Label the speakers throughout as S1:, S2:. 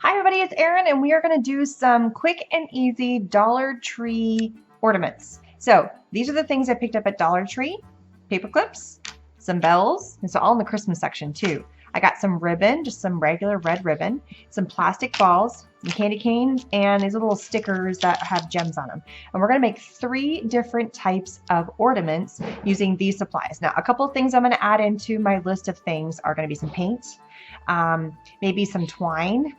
S1: Hi everybody, it's Erin and we are going to do some quick and easy Dollar Tree ornaments. So these are the things I picked up at Dollar Tree. Paper clips, some bells, and so all in the Christmas section too. I got some ribbon, just some regular red ribbon, some plastic balls, some candy canes, and these little stickers that have gems on them. And we're going to make 3 different types of ornaments using these supplies. Now, a couple of things I'm going to add into my list of things are going to be some paint, maybe some twine,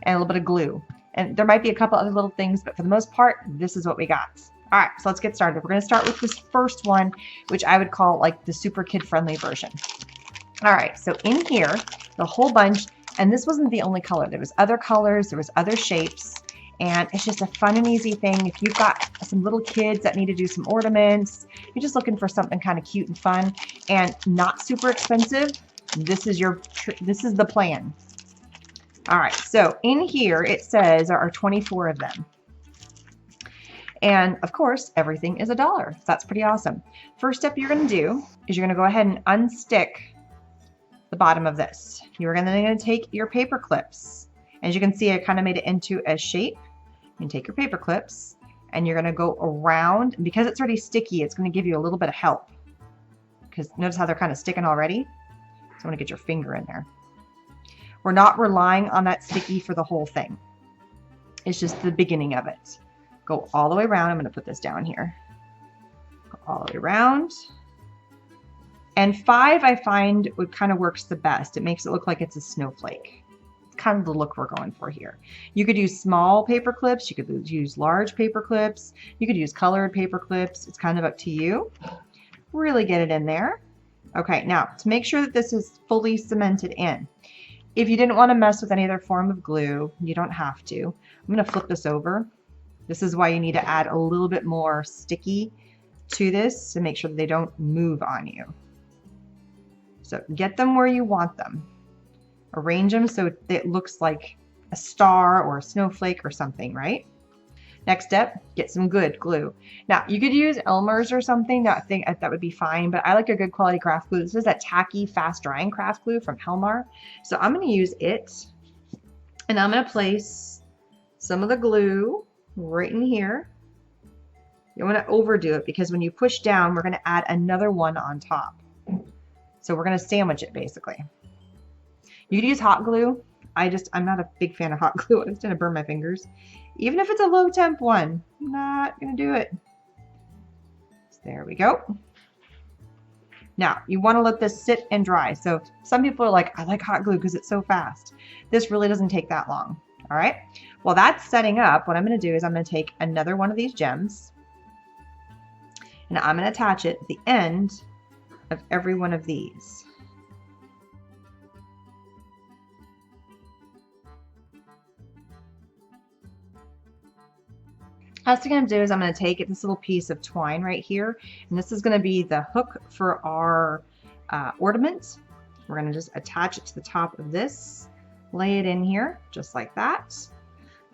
S1: and a little bit of glue. And there might be a couple other little things, but for the most part, this is what we got. All right, so let's get started. We're going to start with this first one, which I would call like the super kid-friendly version. All right, so in here, the whole bunch, and this wasn't the only color. There was other colors, there was other shapes, and it's just a fun and easy thing. If you've got some little kids that need to do some ornaments, you're just looking for something kind of cute and fun and not super expensive, this is the plan. All right, so in here it says there are 24 of them. And of course, everything is $1. So that's pretty awesome. First step you're going to do is you're going to go ahead and unstick the bottom of this. You're going to take your paper clips. As you can see, I kind of made it into a shape. You can take your paper clips and you're going to go around. Because it's already sticky, it's going to give you a little bit of help. Because notice how they're kind of sticking already? So I want to get your finger in there. We're not relying on that sticky for the whole thing. It's just the beginning of it. Go all the way around. I'm going to put this down here. Go all the way around. And 5 I find would kind of works the best. It makes it look like it's a snowflake. It's kind of the look we're going for here. You could use small paper clips. You could use large paper clips. You could use colored paper clips. It's kind of up to you. Really get it in there. Okay, now to make sure that this is fully cemented in. If you didn't want to mess with any other form of glue, you don't have to. I'm going to flip this over. This is why you need to add a little bit more sticky to this to make sure that they don't move on you. So get them where you want them. Arrange them so it looks like a star or a snowflake or something, right? Next step, get some good glue. Now, you could use Elmer's or something. That would be fine, but I like a good quality craft glue. This is that tacky, fast-drying craft glue from Helmar. So I'm going to use it, and I'm going to place some of the glue right in here. You don't want to overdo it because when you push down, we're going to add another one on top. So we're going to sandwich it, basically. You could use hot glue. I'm not a big fan of hot glue. It's going to burn my fingers. Even if it's a low temp one, I'm not going to do it. So there we go. Now, you want to let this sit and dry. So some people are like, I like hot glue because it's so fast. This really doesn't take that long. All right. While that's setting up, what I'm going to do is I'm going to take another one of these gems and I'm going to attach it at the end of every one of these. Last thing I'm going to do is I'm going to take this little piece of twine right here, and this is going to be the hook for our ornament. We're going to just attach it to the top of this, lay it in here, just like that.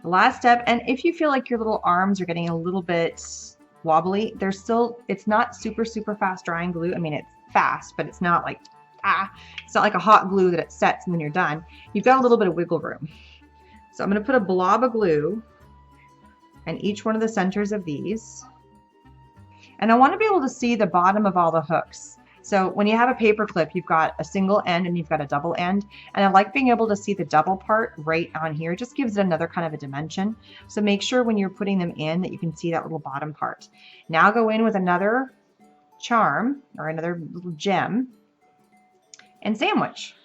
S1: The last step, and if you feel like your little arms are getting a little bit wobbly, it's not super fast drying glue. I mean, it's fast, but it's not like, it's not like a hot glue that it sets and then you're done. You've got a little bit of wiggle room. So I'm going to put a blob of glue and each one of the centers of these. And I want to be able to see the bottom of all the hooks. So when you have a paper clip, you've got a single end and you've got a double end. And I like being able to see the double part right on here. It just gives it another kind of a dimension. So make sure when you're putting them in that you can see that little bottom part. Now go in with another charm or another little gem and sandwich.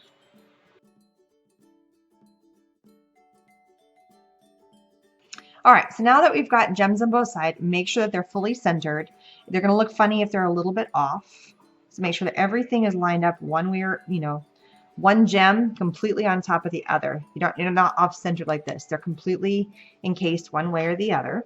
S1: All right, so now that we've got gems on both sides, make sure that they're fully centered. They're going to look funny if they're a little bit off. So make sure that everything is lined up one way or, one gem completely on top of the other. You're not off centered like this. They're completely encased one way or the other.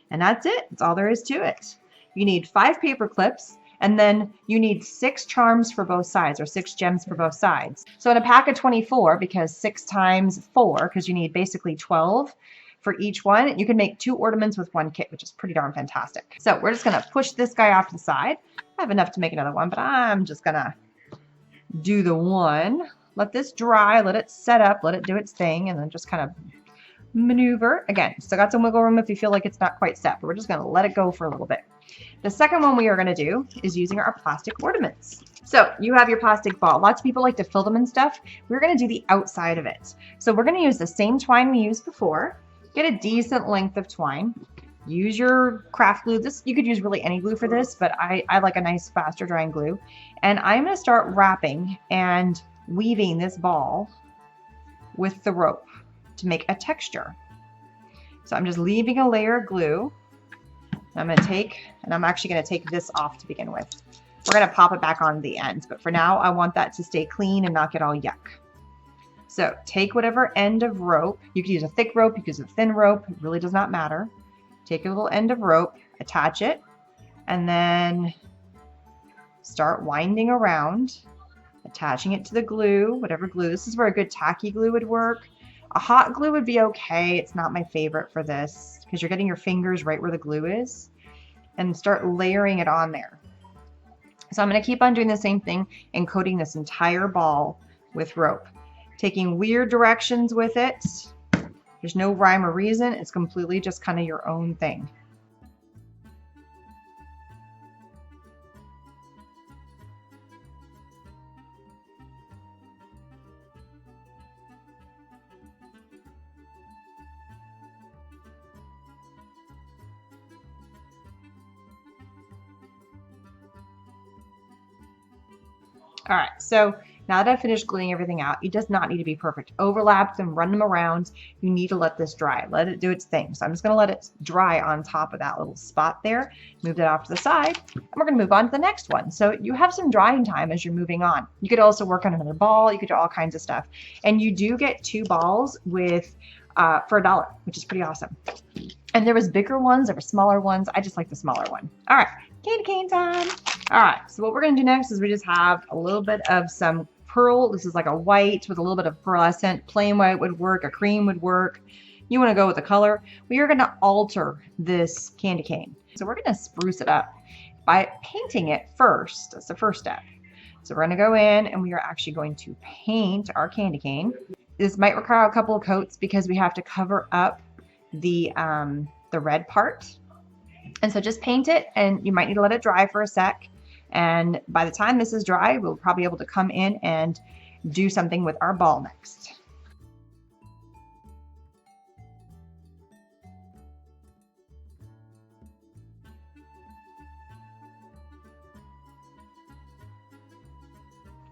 S1: And that's it. That's all there is to it. You need 5 paper clips, and then you need 6 charms for both sides, or 6 gems for both sides. So in a pack of 24, because 6 times 4, because you need basically 12, for each one, you can make 2 ornaments with 1 kit, which is pretty darn fantastic. So we're just going to push this guy off to the side. I have enough to make another one, but I'm just going to do the one. Let this dry, let it set up, let it do its thing, and then just kind of maneuver. Again, still got some wiggle room if you feel like it's not quite set, but we're just gonna let it go for a little bit. The second one we are gonna do is using our plastic ornaments. So you have your plastic ball. Lots of people like to fill them and stuff. We're gonna do the outside of it. So we're gonna use the same twine we used before. Get a decent length of twine. Use your craft glue. This, you could use really any glue for this, but I like a nice faster drying glue. And I'm gonna start wrapping and weaving this ball with the rope to make a texture. So I'm just leaving a layer of glue. I'm gonna take, and I'm actually gonna take this off to begin with. We're gonna pop it back on the ends, but for now I want that to stay clean and not get all yuck. So take whatever end of rope, you could use a thick rope, you could use a thin rope, it really does not matter. Take a little end of rope, attach it, and then start winding around, attaching it to the glue, whatever glue. This is where a good tacky glue would work. A hot glue would be okay. It's not my favorite for this because you're getting your fingers right where the glue is, and start layering it on there. So I'm going to keep on doing the same thing and coating this entire ball with rope. Taking weird directions with it. There's no rhyme or reason. It's completely just kind of your own thing. All right, so now that I've finished gluing everything out, it does not need to be perfect. Overlap them, run them around. You need to let this dry. Let it do its thing. So I'm just gonna let it dry on top of that little spot there. Move that off to the side, and we're gonna move on to the next one. So you have some drying time as you're moving on. You could also work on another ball. You could do all kinds of stuff. And you do get 2 balls with for $1, which is pretty awesome. And there was bigger ones, there were smaller ones. I just like the smaller one. All right, candy cane time. All right, so what we're gonna do next is we just have a little bit of some pearl. This is like a white with a little bit of pearlescent. Plain white would work, a cream would work. You wanna go with the color. We are gonna alter this candy cane. So we're gonna spruce it up by painting it first. That's the first step. So we're gonna go in and we are actually going to paint our candy cane. This might require a couple of coats because we have to cover up the red part. And so just paint it, and you might need to let it dry for a sec. And by the time this is dry, we'll probably be able to come in and do something with our ball next.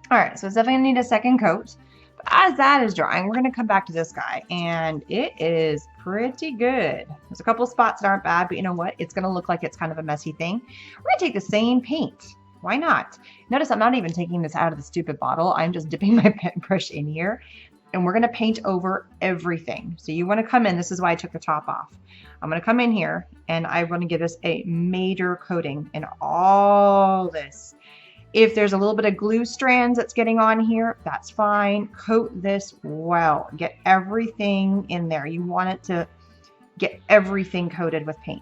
S1: All right, so it's definitely gonna need a second coat. But as that is drying, we're gonna come back to this guy, and it is pretty good. There's a couple of spots that aren't bad, but you know what? It's gonna look like it's kind of a messy thing. We're gonna take the same paint. Why not? Notice I'm not even taking this out of the stupid bottle. I'm just dipping my paintbrush in here, and we're gonna paint over everything. So you wanna come in, this is why I took the top off. I'm gonna come in here, and I wanna give this a major coating in all this. If there's a little bit of glue strands that's getting on here, that's fine. Coat this well. Get everything in there. You want it to get everything coated with paint.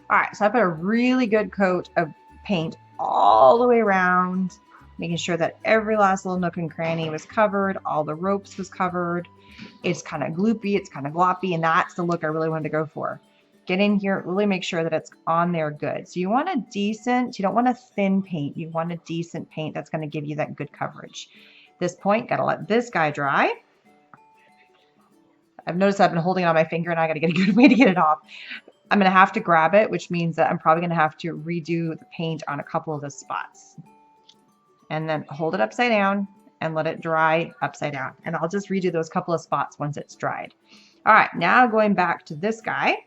S1: All right, so I put a really good coat of paint all the way around, making sure that every last little nook and cranny was covered, all the ropes was covered. It's kind of gloopy, it's kind of gloppy, and that's the look I really wanted to go for. Get in here, really make sure that it's on there good. So you want a decent, you don't want a thin paint, you want a decent paint that's gonna give you that good coverage. At this point, gotta let this guy dry. I've noticed I've been holding it on my finger and I gotta get a good way to get it off. I'm gonna have to grab it, which means that I'm probably gonna have to redo the paint on a couple of the spots. And then hold it upside down and let it dry upside down. And I'll just redo those couple of spots once it's dried. All right, now going back to this guy,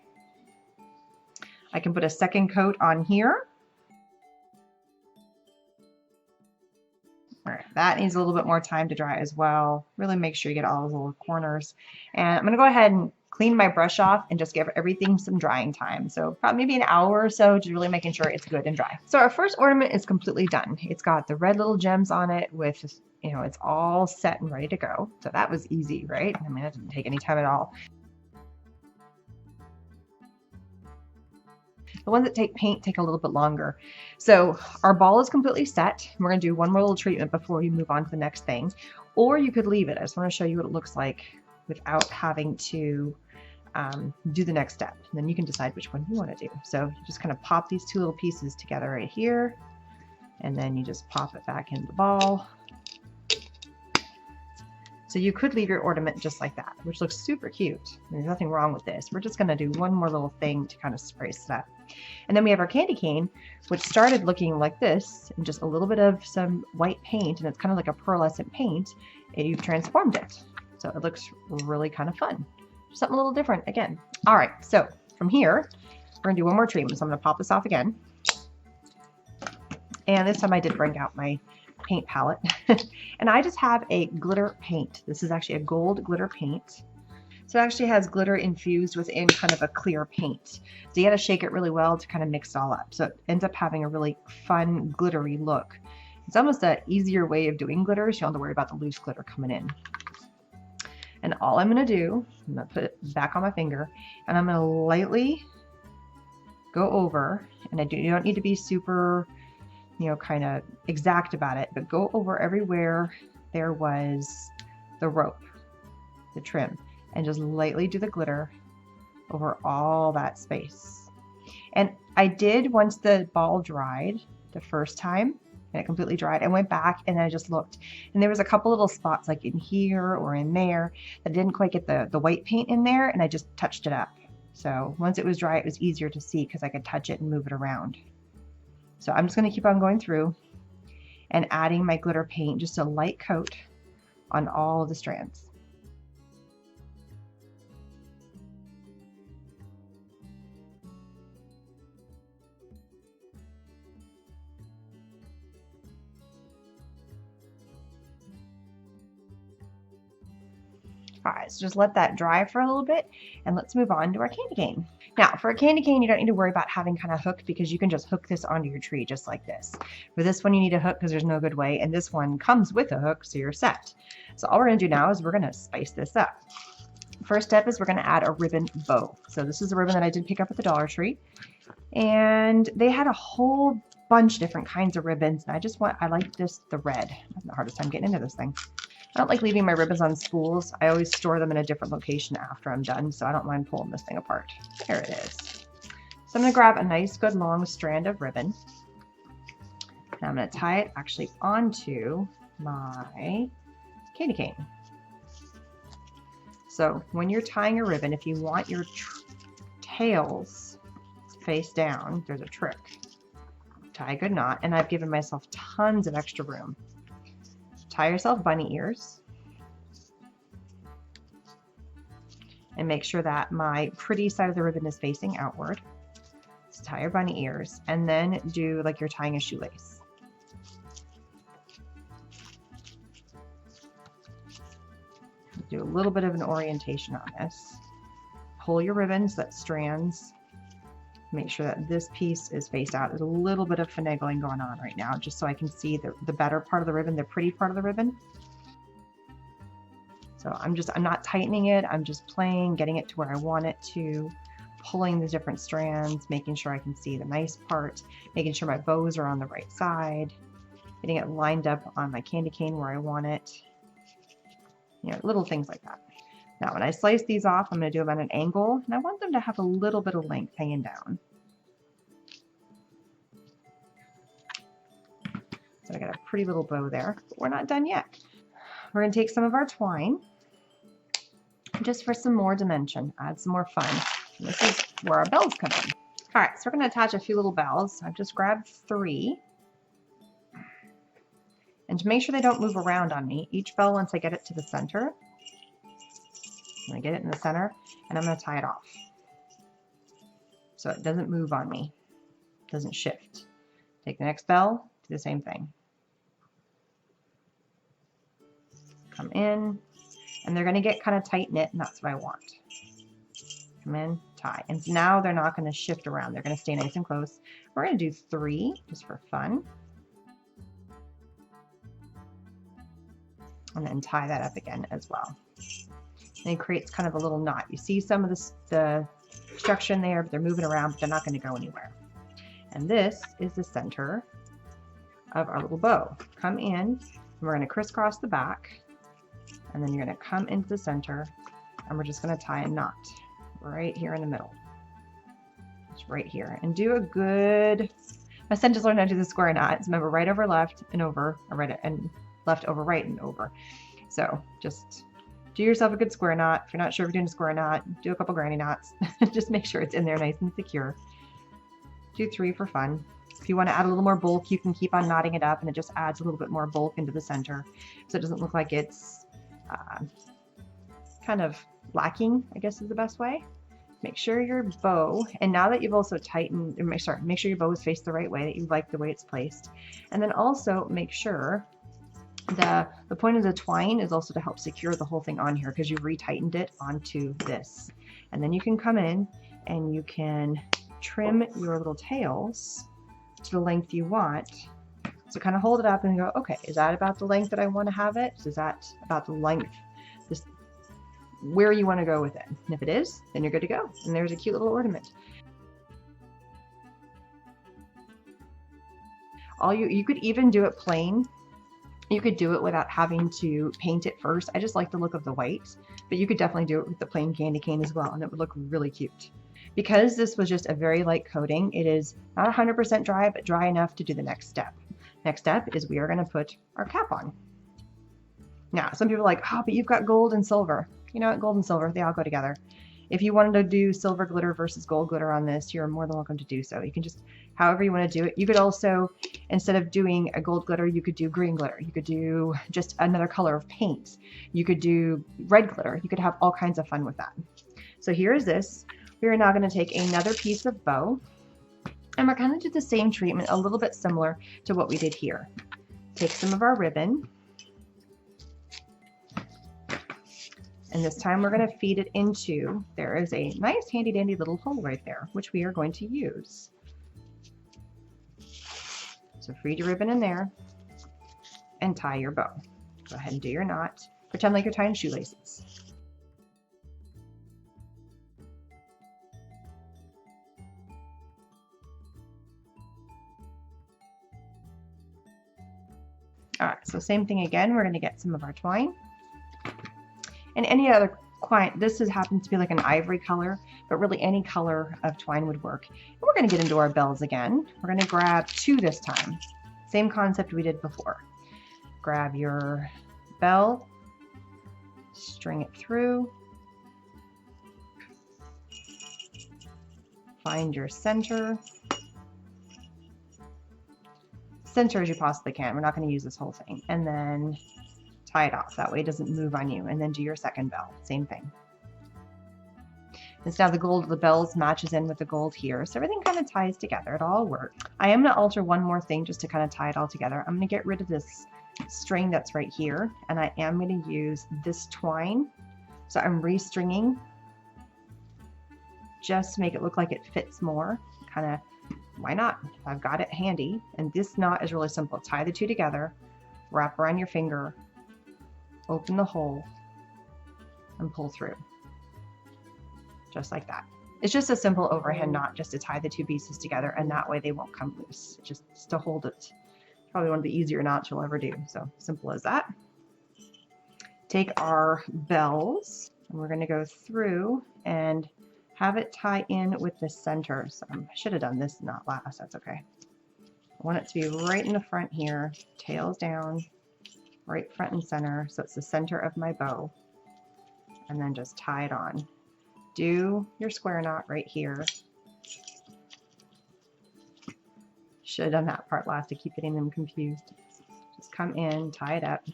S1: I can put a second coat on here. All right, that needs a little bit more time to dry as well. Really make sure you get all those little corners. And I'm gonna go ahead and clean my brush off and just give everything some drying time. So probably maybe an hour or so, just really making sure it's good and dry. So our first ornament is completely done. It's got the red little gems on it with, you know, it's all set and ready to go. So that was easy, right? I mean, it didn't take any time at all. The ones that take paint take a little bit longer. So our ball is completely set. We're going to do one more little treatment before we move on to the next thing. Or you could leave it. I just want to show you what it looks like without having to do the next step. And then you can decide which one you want to do. So you just kind of pop these two little pieces together right here. And then you just pop it back into the ball. So you could leave your ornament just like that, which looks super cute. There's nothing wrong with this. We're just going to do one more little thing to kind of spice it up. And then we have our candy cane, which started looking like this, and just a little bit of some white paint, and it's kind of like a pearlescent paint, and you've transformed it. So it looks really kind of fun. Something a little different again. All right, so from here, we're going to do one more treatment. So I'm going to pop this off again. And this time I did bring out my paint palette. And I just have a glitter paint. This is actually a gold glitter paint. So it actually has glitter infused within kind of a clear paint. So you got to shake it really well to kind of mix it all up. So it ends up having a really fun glittery look. It's almost an easier way of doing glitter, so you don't have to worry about the loose glitter coming in. And all I'm going to do, I'm going to put it back on my finger, and I'm going to lightly go over, and you don't need to be super, kind of exact about it, but go over everywhere there was the rope, the trim, and just lightly do the glitter over all that space. And I did, once the ball dried the first time, and it completely dried, I went back and I just looked, and there was a couple little spots like in here or in there that didn't quite get the white paint in there, and I just touched it up. So once it was dry, it was easier to see because I could touch it and move it around. So I'm just going to keep on going through and adding my glitter paint, just a light coat on all of the strands. All right, so just let that dry for a little bit, and let's move on to our candy cane. Now, for a candy cane, you don't need to worry about having kind of hook, because you can just hook this onto your tree just like this. For this one, you need a hook because there's no good way, and this one comes with a hook, so you're set. So all we're going to do now is we're going to spice this up. First step is we're going to add a ribbon bow. So this is a ribbon that I did pick up at the Dollar Tree, and they had a whole bunch of different kinds of ribbons, and I like the red. I'm having the hardest time getting into this thing. I don't like leaving my ribbons on spools. I always store them in a different location after I'm done, so I don't mind pulling this thing apart. There it is. So I'm going to grab a nice, good, long strand of ribbon. And I'm going to tie it actually onto my candy cane. So when you're tying your ribbon, if you want your tails face down, there's a trick. Tie a good knot, and I've given myself tons of extra room. Tie yourself bunny ears, and make sure that my pretty side of the ribbon is facing outward. So tie your bunny ears, and then do like you're tying a shoelace. Do a little bit of an orientation on this. Pull your ribbons, that strands. Make sure that this piece is faced out. There's a little bit of finagling going on right now, just so I can see the better part of the ribbon, the pretty part of the ribbon. So I'm not tightening it. I'm just playing, getting it to where I want it to, pulling the different strands, making sure I can see the nice part, making sure my bows are on the right side, getting it lined up on my candy cane where I want it. Little things like that. Now, when I slice these off, I'm going to do them at an angle, and I want them to have a little bit of length hanging down. So I got a pretty little bow there, but we're not done yet. We're going to take some of our twine, just for some more dimension, add some more fun. And this is where our bells come in. All right, so we're going to attach a few little bells. I've just grabbed 3. And to make sure they don't move around on me, each bell, once I get it to the center, I'm going to get it in the center, and I'm going to tie it off so it doesn't move on me, doesn't shift. Take the next bell, do the same thing. Come in, and they're going to get kind of tight knit, and that's what I want. Come in, tie. And so now they're not going to shift around. They're going to stay nice and close. We're going to do 3 just for fun. And then tie that up again as well. And it creates kind of a little knot. You see some of the structure in there, but they're moving around, but they're not going to go anywhere. And this is the center of our little bow. Come in, and we're going to crisscross the back, and then you're going to come into the center, and we're just going to tie a knot right here in the middle. Just right here. And do a good, my son just learned how to do the square knots. Remember, right over left and over, or right and left over right and over. So just do yourself a good square knot. If you're not sure if you're doing a square knot, do a couple granny knots. Just make sure it's in there nice and secure. Do 3 for fun. If you want to add a little more bulk, you can keep on knotting it up, and it just adds a little bit more bulk into the center, so it doesn't look like it's kind of lacking, I guess is the best way. Make sure your bow, and now that you've also tightened, make sure your bow is faced the right way, that you like the way it's placed. And then also make sure the point of the twine is also to help secure the whole thing on here, because you've retightened it onto this. And then you can come in and you can trim your little tails to the length you want. So kind of hold it up and go, okay, is that about the length that I want to have it? Is that about the length, just where you want to go with it? And if it is, then you're good to go. And there's a cute little ornament. You could even do it plain. You could do it without having to paint it first. I just like the look of the white, but you could definitely do it with the plain candy cane as well, and it would look really cute. Because this was just a very light coating, it is not 100% dry, but dry enough to do the next step. Next step is we are going to put our cap on. Now, some people are like, oh, but you've got gold and silver. You know what? Gold and silver, they all go together. If you wanted to do silver glitter versus gold glitter on this, you're more than welcome to do so. You can just, however you want to do it. You could also, instead of doing a gold glitter, you could do green glitter. You could do just another color of paint. You could do red glitter. You could have all kinds of fun with that. So here is this. We are now going to take another piece of bow, and we're going to do the same treatment, a little bit similar to what we did here. Take some of our ribbon, and this time we're going to feed it into, there is a nice handy dandy little hole right there, which we are going to use. So feed your ribbon in there and tie your bow. Go ahead and do your knot. Pretend like you're tying shoelaces. All right, so same thing again. We're going to get some of our twine. And any other twine, this happens to be like an ivory color, but really any color of twine would work. And we're going to get into our bells again. We're going to grab 2 this time. Same concept we did before. Grab your bell, string it through, find your center. Center as you possibly can. We're not going to use this whole thing. And then tie it off. That way it doesn't move on you. And then do your second bell. Same thing. And so now the gold of the bells matches in with the gold here. So everything kind of ties together. It all works. I am going to alter one more thing just to kind of tie it all together. I'm going to get rid of this string that's right here. And I am going to use this twine. So I'm restringing just to make it look like it fits more. Kind of, why not? I've got it handy. And this knot is really simple. Tie the 2 together, wrap around your finger, open the hole, and pull through. Just like that. It's just a simple overhand knot just to tie the 2 pieces together, and that way they won't come loose. Just to hold it. Probably one of the easier knots you'll ever do. So simple as that. Take our bells, and we're going to go through and have it tie in with the center. So I should have done this knot last. That's okay. I want it to be right in the front here, tails down, right front and center. So it's the center of my bow. And then just tie it on. Do your square knot right here. Should have done that part last. I keep getting them confused. Just come in, tie it up.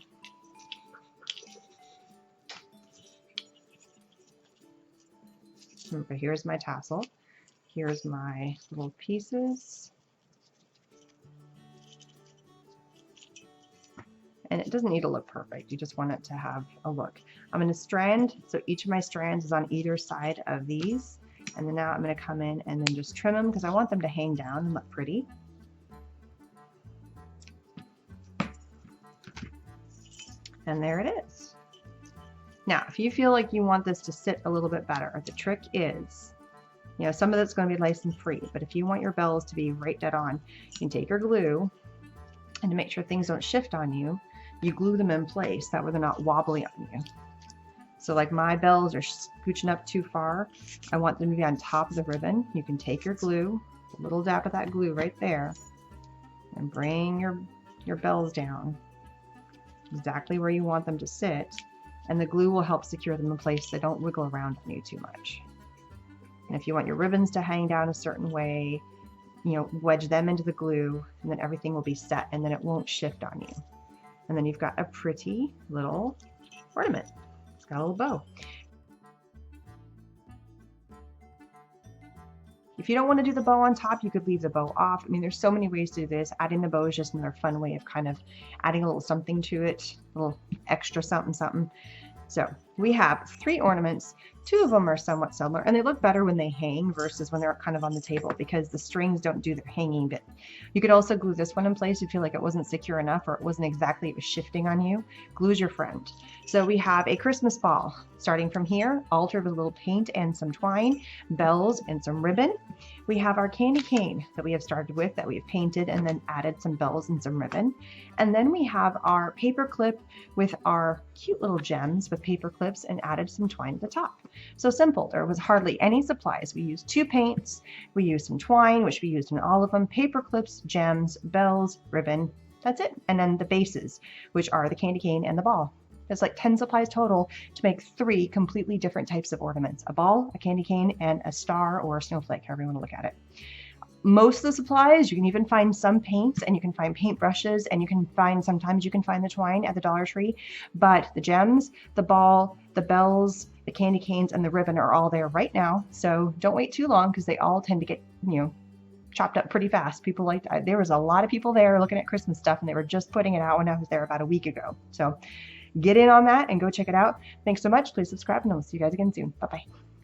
S1: Remember, here's my tassel. Here's my little pieces. And it doesn't need to look perfect. You just want it to have a look. I'm going to strand, so each of my strands is on either side of these. And then now I'm going to come in and then just trim them because I want them to hang down and look pretty. And there it is. Now, if you feel like you want this to sit a little bit better, the trick is You know, some of it's going to be license free, but if you want your bells to be right dead on, you can take your glue, and to make sure things don't shift on you, you glue them in place. That way they're not wobbly on you. So like my bells are scooching up too far. I want them to be on top of the ribbon. You can take your glue, a little dab of that glue right there, and bring your bells down exactly where you want them to sit. And the glue will help secure them in place so they don't wiggle around on you too much. And if you want your ribbons to hang down a certain way, you know, wedge them into the glue, and then everything will be set, and then it won't shift on you. And then you've got a pretty little ornament. It's got a little bow. If you don't want to do the bow on top, you could leave the bow off. I mean, there's so many ways to do this. Adding the bow is just another fun way of kind of adding a little something to it, a little extra something, something. So we have 3 ornaments. 2 of them are somewhat similar, and they look better when they hang versus when they're kind of on the table because the strings don't do their hanging bit. You could also glue this one in place if you feel like it wasn't secure enough or it wasn't exactly, it was shifting on you. Glue's your friend. So we have a Christmas ball starting from here, altered with a little paint and some twine, bells and some ribbon. We have our candy cane that we have started with that we have painted and then added some bells and some ribbon. And then we have our paper clip with our cute little gems with paper clips and added some twine at the top. So simple. There was hardly any supplies. We used 2 paints, we used some twine, which we used in all of them, paper clips, gems, bells, ribbon. That's it. And then the bases, which are the candy cane and the ball. It's like 10 supplies total to make 3 completely different types of ornaments: a ball, a candy cane, and a star or a snowflake, however you want to look at it. Most of the supplies, you can even find some paints, and you can find paint brushes, and you can find, sometimes you can find the twine at the Dollar Tree, but the gems, the ball, the bells, the candy canes, and the ribbon are all there right now. So don't wait too long because they all tend to get, you know, chopped up pretty fast. People like, there was a lot of people there looking at Christmas stuff, and they were just putting it out when I was there about a week ago. So get in on that and go check it out. Thanks so much. Please subscribe, and I'll see you guys again soon. Bye-bye.